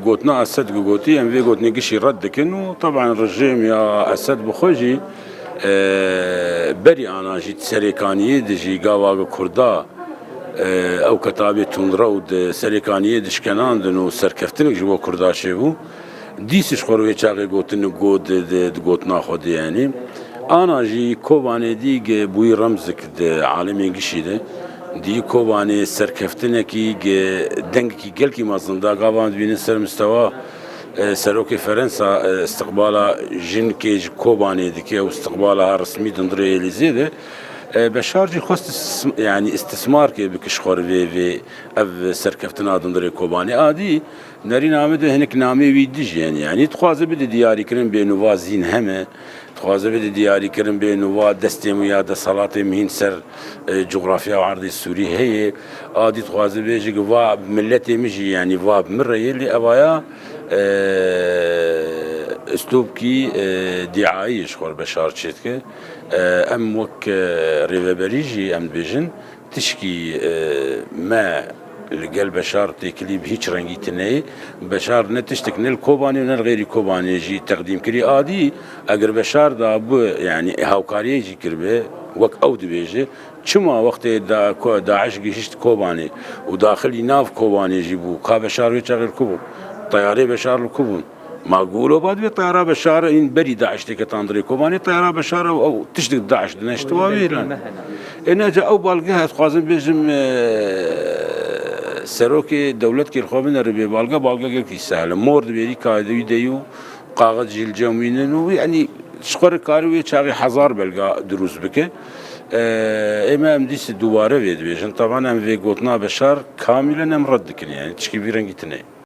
قوتنا أسد قوتي أم في قوتني قشي ردكن وطبعا الرجيم يا أسد بخوجي بري أنا جيت سريكانية دجي قاوا كردا أو كتابة تندرود سريكانية دشكنان دنو سركفتنك جوا كردا شيبو ديسش خروي شاقي قوتن قوتنا خودي يعني أنا جي كوباني دي بوي رمزك عالمين قشي ده دي كوباني سركفتنكي دنگكي گلكي مازندا قاوان بين سر مستوى سروكي فرنسا استقبال جن كيج كوباني ديكي او استقبالها رسمي دندري اليزي ده بشار جي خست يعني استثمار كي بكشخور في اف سركفتنا دندري كوباني ادي نري نامه هنك نامي ويدج يعني تخوازه بده دياري كرن بينو وازين همه تخوازه بده دياري كرن بينو وا دستم يا د صلاه مهين سر جغرافيا وعرض السوري هي ادي تخوازه بيجي وا ملتي مجي يعني وا مره يلي ابايا اسلوب كي دعائي شغل بشار تشتكي ام وك ريفابريجي ام بيجن تشكي ما القلب بشار تكليب هيك رنجي تناي بشار نتشتك نل كوباني ونل غيري كوباني جي تقديم كري ادي اگر بشار دا بو يعني هاوكاري جي كربه وك اود بيجي شما وقت داعش جيشت كوباني وداخل ناف كوباني جيبو كا بشار ويشغل كوبو طياري بشار الكوبون معقول بعد بطيارة بشار إن بري داعش تكتاندري كوباني طيارة بشار أو تشتك داعش دناشتوا ويران إن جاء أو بالجها تقازم بيجم سروكي دولة كيرخوبن الربي بالجا كي سهل مورد بيري كايدو ديو قاعد جيل جامينن ويعني شقر كاروي شاغي حزار بلقى دروس بك إمام ديس دواره بيد بيجن طبعا أم في قطنا بشار كاملا أم ردكن يعني تشكي بيرن جتني